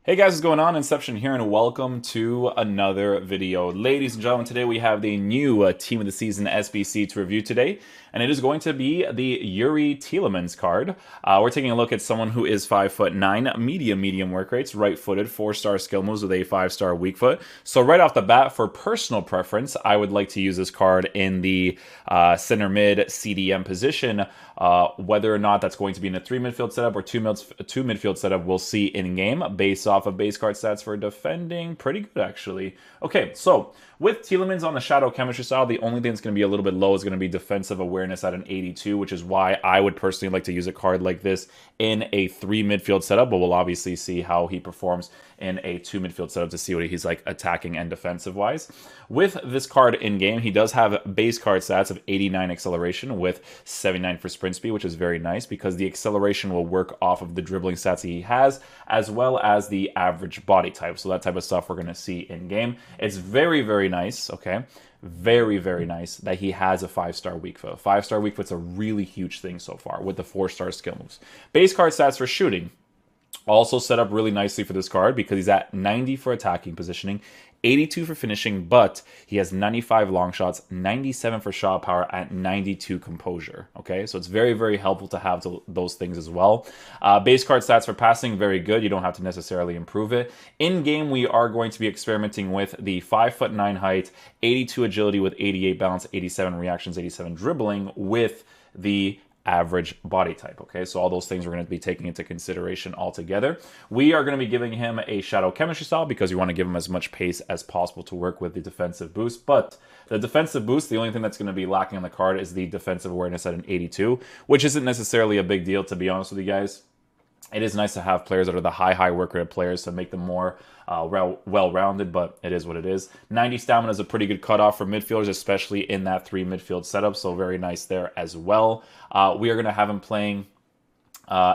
Hey guys, what's going on? Inception here, and welcome to another video. Ladies and gentlemen, today we have the new Team of the Season SBC to review today, and it is going to be the Yuri Tielemans card. We're taking a look at someone who is 5'9", medium work rates, right-footed, 4-star skill moves with a 5-star weak foot. So right off the bat, for personal preference, I would like to use this card in the center mid CDM position. Whether or not that's going to be in a 3 midfield setup or 2 midfield setup, we'll see in game based off of base card stats for defending. Pretty good, actually. Okay, so with Tielemans on the Shadow Chemistry style, the only thing that's going to be a little bit low is going to be defensive awareness at an 82, which is why I would personally like to use a card like this in a 3 midfield setup, but we'll obviously see how he performs in a 2 midfield setup to see what he's like attacking and defensive wise. With this card in game, he does have base card stats of 89 acceleration with 79 for sprint speed, which is very nice because the acceleration will work off of the dribbling stats he has, as well as the average body type. So that type of stuff we're going to see in game. It's very nice, okay? Very nice that he has a 5-star weak foot. 5-star weak foot's a really huge thing so far with the 4-star skill moves. Base card stats for shooting also set up really nicely for this card because he's at 90 for attacking positioning, 82 for finishing, but he has 95 long shots, 97 for shot power, at 92 composure. Okay, so it's very helpful to have those things as well. Base card stats for passing, very good. You don't have to necessarily improve it. In game, we are going to be experimenting with the 5'9" height, 82 agility with 88 balance, 87 reactions, 87 dribbling with the average body type. Okay, so all those things we're going to be taking into consideration altogether. We are going to be giving him a Shadow Chemistry style because we want to give him as much pace as possible to work with the defensive boost. But the defensive boost, the only thing that's going to be lacking on the card is the defensive awareness at an 82, which isn't necessarily a big deal, to be honest with you guys. It is nice to have players that are the high work rate players to make them more well-rounded, but it is what it is. 90 stamina is a pretty good cutoff for midfielders, especially in that 3 midfield setup, so very nice there as well. We are going to have him playing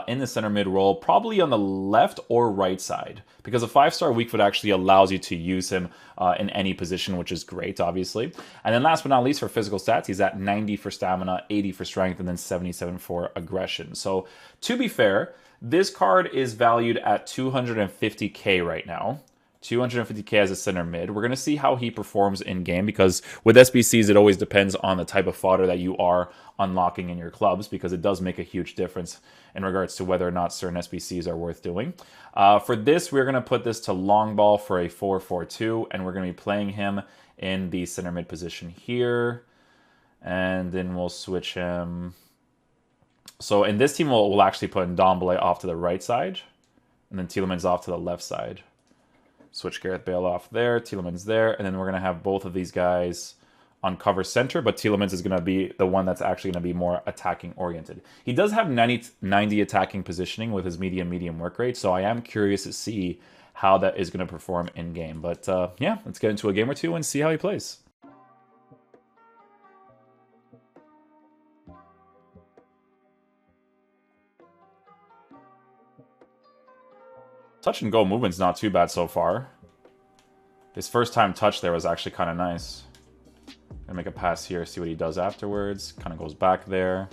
in the center mid role, probably on the left or right side, because a 5-star weak foot actually allows you to use him in any position, which is great, obviously. And then last but not least, for physical stats, he's at 90 for stamina, 80 for strength, and then 77 for aggression. So to be fair, this card is valued at 250k right now. 250k as a center mid. We're going to see how he performs in game because with SBCs, it always depends on the type of fodder that you are unlocking in your clubs because it does make a huge difference in regards to whether or not certain SBCs are worth doing. For this, we're going to put this to long ball for a 4-4-2, and we're going to be playing him in the center mid position here. And then we'll switch him. So in this team, we'll actually put Ndombele off to the right side, and then Tielemans off to the left side. Switch Gareth Bale off there, Tielemans there, and then we're going to have both of these guys on cover center, but Tielemans is going to be the one that's actually going to be more attacking oriented. He does have 90 attacking positioning with his medium work rate, so I am curious to see how that is going to perform in game. But yeah, let's get into a game or two and see how he plays. Touch and go movement's not too bad so far. His first time touch there was actually kind of nice. Gonna make a pass here, see what he does afterwards. Kind of goes back there.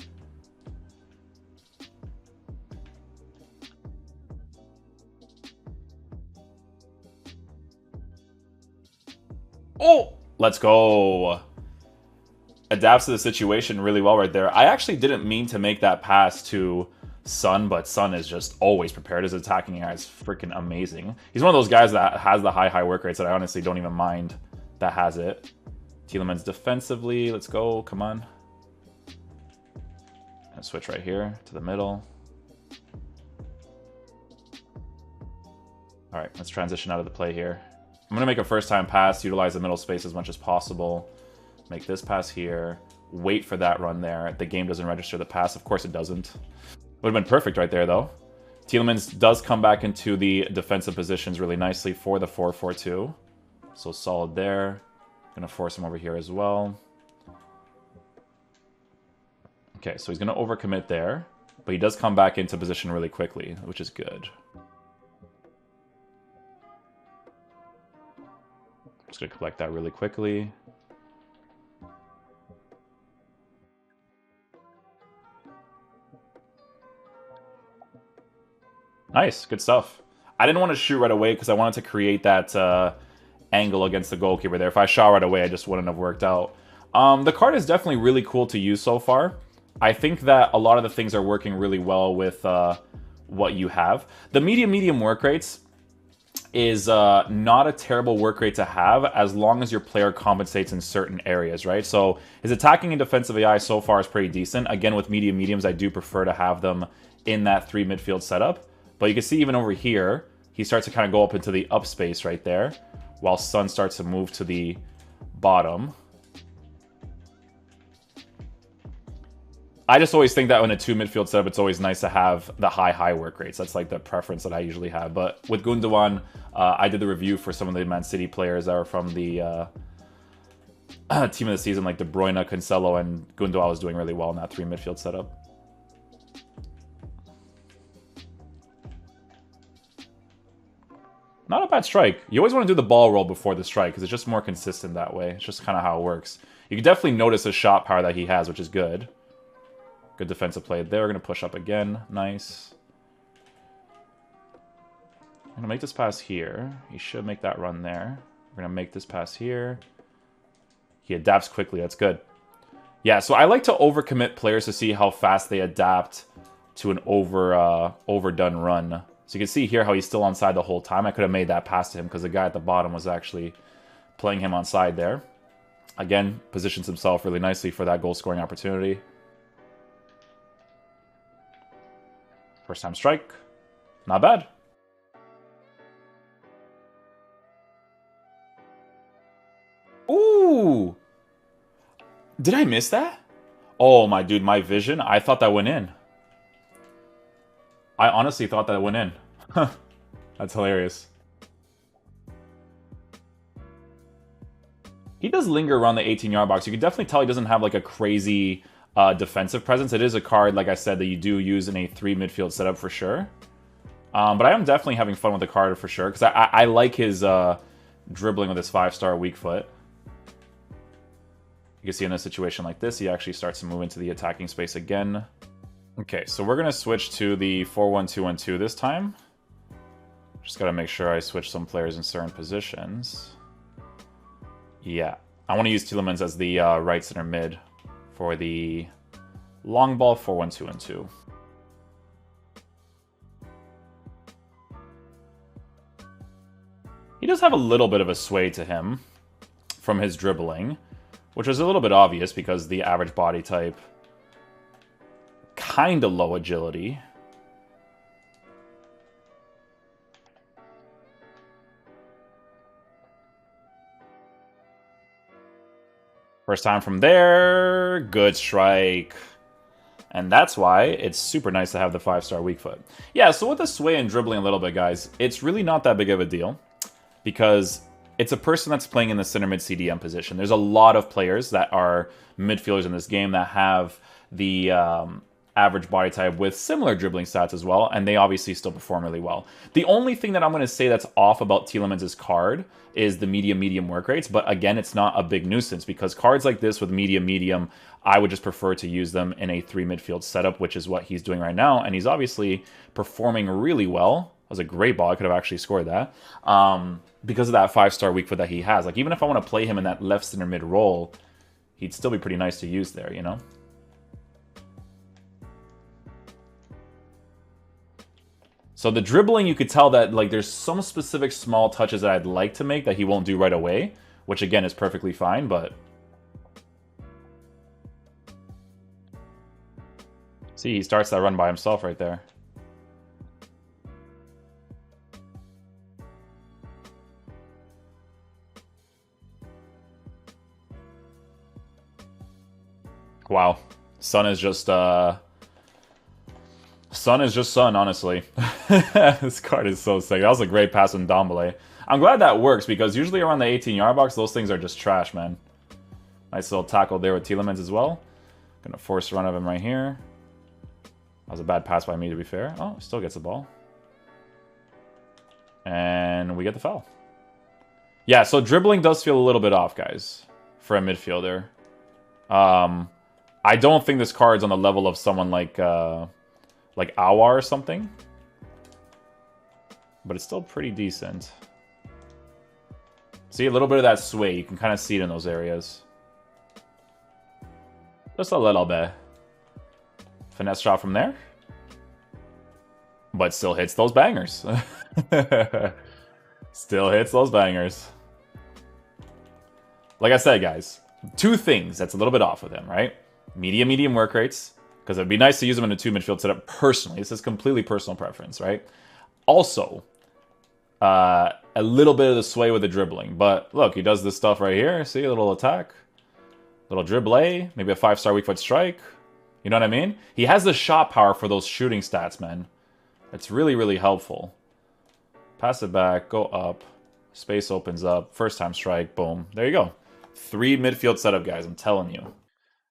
Oh, let's go. Adapts to the situation really well right there. I actually didn't mean to make that pass to Son, but Son is just always prepared. His attacking eye is freaking amazing. He's one of those guys that has the high work rates that I honestly don't even mind that has it. Tielemans defensively. Let's go. Come on. And switch right here to the middle. All right, let's transition out of the play here. I'm going to make a first-time pass, utilize the middle space as much as possible. Make this pass here. Wait for that run there. The game doesn't register the pass. Of course it doesn't. Would have been perfect right there, though. Tielemans does come back into the defensive positions really nicely for the 4-4-2. So solid there. Gonna force him over here as well. Okay, so he's gonna overcommit there, but he does come back into position really quickly, which is good. Just gonna collect that really quickly. Nice, good stuff. I didn't want to shoot right away because I wanted to create that angle against the goalkeeper there. If I shot right away, I just wouldn't have worked out. The card is definitely really cool to use so far. I think that a lot of the things are working really well with what you have. The medium work rates is not a terrible work rate to have as long as your player compensates in certain areas, right? So his attacking and defensive AI so far is pretty decent. Again, with mediums, I do prefer to have them in that 3 midfield setup. But you can see even over here, he starts to kind of go up into the up space right there, while Son starts to move to the bottom. I just always think that in a 2 midfield setup, it's always nice to have the high work rates. That's like the preference that I usually have. But with Gundogan, I did the review for some of the Man City players that are from the team of the season, like De Bruyne, Cancelo, and Gundogan was doing really well in that 3 midfield setup. Not a bad strike. You always want to do the ball roll before the strike because it's just more consistent that way. It's just kind of how it works. You can definitely notice the shot power that he has, which is good. Good defensive play there. We're going to push up again. Nice. I'm going to make this pass here. He should make that run there. We're going to make this pass here. He adapts quickly. That's good. Yeah, so I like to overcommit players to see how fast they adapt to an overdone run. So you can see here how he's still onside the whole time. I could have made that pass to him because the guy at the bottom was actually playing him onside there. Again, positions himself really nicely for that goal-scoring opportunity. First time strike. Not bad. Ooh! Did I miss that? Oh, my dude, my vision. I thought that went in. I honestly thought that went in. That's hilarious. He does linger around the 18-yard box. You can definitely tell he doesn't have like a crazy defensive presence. It is a card, like I said, that you do use in a 3 midfield setup for sure. But I am definitely having fun with the card for sure because I like his dribbling with his 5-star weak foot. You can see in a situation like this, he actually starts to move into the attacking space again. Okay, so we're going to switch to the 4-1-2-1-2 this time. Just got to make sure I switch some players in certain positions. Yeah, I want to use Tielemans as the right center mid for the long ball 4-1-2-1-2. He does have a little bit of a sway to him from his dribbling, which is a little bit obvious because the average body type, kind of low agility. First time from there, good strike. And that's why it's super nice to have the 5-star weak foot. Yeah, so with the sway and dribbling a little bit, guys, it's really not that big of a deal because it's a person that's playing in the center mid CDM position. There's a lot of players that are midfielders in this game that have the average body type with similar dribbling stats as well, and they obviously still perform really well. The only thing that I'm going to say that's off about Tielemans' card is the medium work rates, but again, it's not a big nuisance because cards like this with medium, I would just prefer to use them in a 3 midfield setup, which is what he's doing right now, and he's obviously performing really well. That was a great ball. I could have actually scored that because of that 5-star weak foot that he has. Like, even if I want to play him in that left center mid role, he'd still be pretty nice to use there, you know? So the dribbling, you could tell that like there's some specific small touches that I'd like to make that he won't do right away, which again is perfectly fine, but... See, he starts that run by himself right there. Wow. Son is just Son, honestly. This card is so sick. That was a great pass from Dombele. I'm glad that works, because usually around the 18-yard box, those things are just trash, man. Nice little tackle there with Tielemans as well. Gonna force a run of him right here. That was a bad pass by me, to be fair. Oh, still gets the ball. And we get the foul. Yeah, so dribbling does feel a little bit off, guys, for a midfielder. I don't think this card's on the level of someone like Awar or something. but it's still pretty decent. See, a little bit of that sway. You can kind of see it in those areas. Just a little bit. Finesse shot from there. But still hits those bangers. Still hits those bangers. Like I said, guys, two things that's a little bit off with him, right? Medium work rates, because it'd be nice to use him in a 2 midfield setup personally. This is completely personal preference, right? Also, a little bit of the sway with the dribbling. But look, he does this stuff right here. See, a little attack. Little dribble, maybe a 5-star weak foot strike. You know what I mean? He has the shot power for those shooting stats, man. It's really, really helpful. Pass it back, go up. Space opens up. First time strike, boom. There you go. 3 midfield setup, guys, I'm telling you.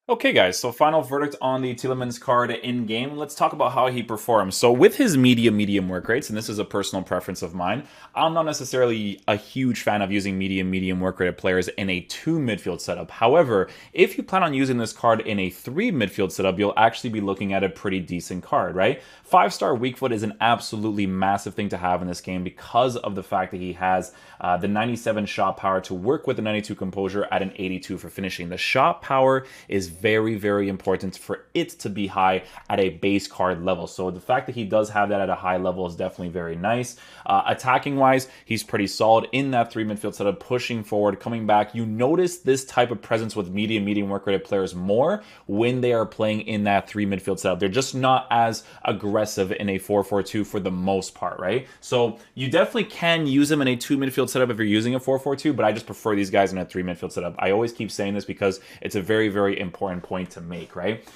Okay, guys, so final verdict on the Tielemans card in-game. Let's talk about how he performs. So with his medium work rates, and this is a personal preference of mine, I'm not necessarily a huge fan of using medium work rated players in a 2 midfield setup. However, if you plan on using this card in a 3 midfield setup, you'll actually be looking at a pretty decent card, right? 5-star weak foot is an absolutely massive thing to have in this game because of the fact that he has the 97 shot power to work with the 92 composure at an 82 for finishing. The shot power is very, very important for it to be high at a base card level. So the fact that he does have that at a high level is definitely very nice. Attacking wise, he's pretty solid in that 3 midfield setup, pushing forward, coming back. You notice this type of presence with medium work rated players more when they are playing in that 3 midfield setup. They're just not as aggressive in a 4-4-2 for the most part, right? So you definitely can use them in a 2 midfield setup if you're using a 4-4-2, but I just prefer these guys in a 3 midfield setup. I always keep saying this because it's a very, very important point to make, right?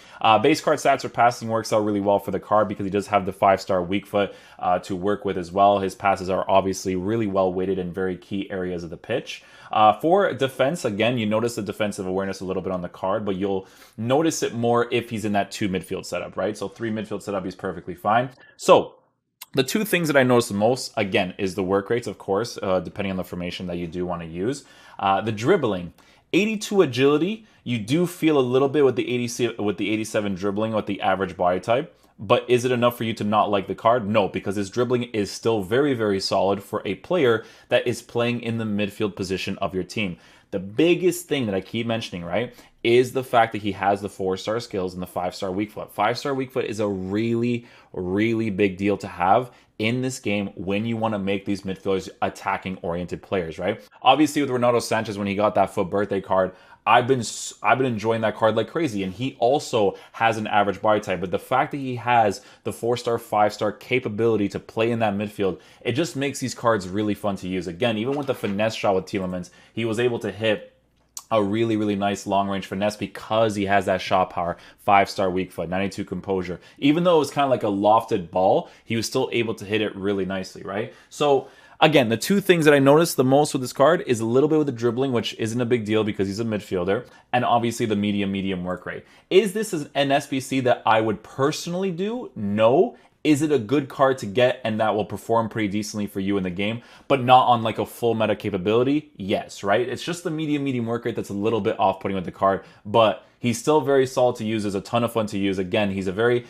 Base card stats or passing works out really well for the card because he does have the 5-star weak foot to work with as well. His passes are obviously really well weighted in very key areas of the pitch. For defense, again, you notice the defensive awareness a little bit on the card, but you'll notice it more if he's in that 2 midfield setup, right? So 3 midfield setup, he's perfectly fine. So the two things that I notice the most, again, is the work rates, of course, depending on the formation that you do want to use. The dribbling. 82 agility, you do feel a little bit with the 87 dribbling with the average body type. But is it enough for you to not like the card? No, because his dribbling is still very, very solid for a player that is playing in the midfield position of your team. The biggest thing that I keep mentioning, right, is the fact that he has the 4-star skills and the 5-star weak foot. 5-star weak foot is a really, really big deal to have in this game when you want to make these midfielders attacking-oriented players, right? Obviously, with Ronaldo Sanchez, when he got that FUT birthday card, I've been enjoying that card like crazy, and he also has an average body type. But the fact that he has the 4-star, 5-star capability to play in that midfield, it just makes these cards really fun to use. Again, even with the finesse shot with Tielemans, he was able to hit a really, really nice long-range finesse because he has that shot power, 5-star weak foot, 92 composure. Even though it was kind of like a lofted ball, he was still able to hit it really nicely, right? So again, the two things that I noticed the most with this card is a little bit with the dribbling, which isn't a big deal because he's a midfielder, and obviously the medium work rate. Is this an SBC that I would personally do? No. Is it a good card to get and that will perform pretty decently for you in the game, but not on like a full meta capability? Yes, right? It's just the medium work rate that's a little bit off-putting with the card, but he's still very solid to use. There's a ton of fun to use. Again, he's a very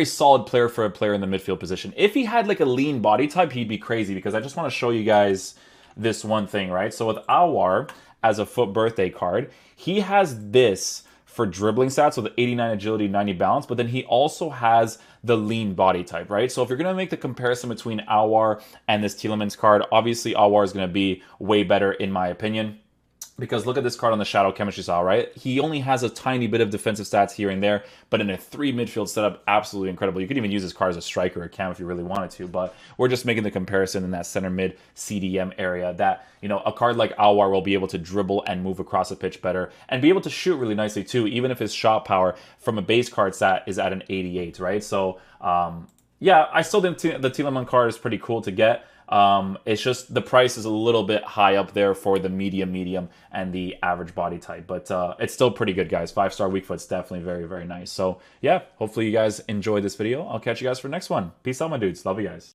solid player for a player in the midfield position. If he had like a lean body type, he'd be crazy because I just want to show you guys this one thing, right? So with Awar as a FUT birthday card, he has this for dribbling stats with 89 agility, 90 balance, but then he also has the lean body type, right? So if you're going to make the comparison between Awar and this Tielemans card, obviously Awar is going to be way better in my opinion. Because look at this card on the Shadow Chemistry style, right? He only has a tiny bit of defensive stats here and there, but in a 3 midfield setup, absolutely incredible. You could even use this card as a striker or cam if you really wanted to, but we're just making the comparison in that center mid CDM area that, you know, a card like Awar will be able to dribble and move across the pitch better and be able to shoot really nicely too, even if his shot power from a base card stat is at an 88, right? So, yeah, I still think the Tielemans card is pretty cool to get. It's just the price is a little bit high up there for the medium and the average body type, but it's still pretty good, guys. 5-star weak foot's definitely very, very nice. So yeah, hopefully you guys enjoyed this video. I'll catch you guys for the next one. Peace out, my dudes. Love you guys.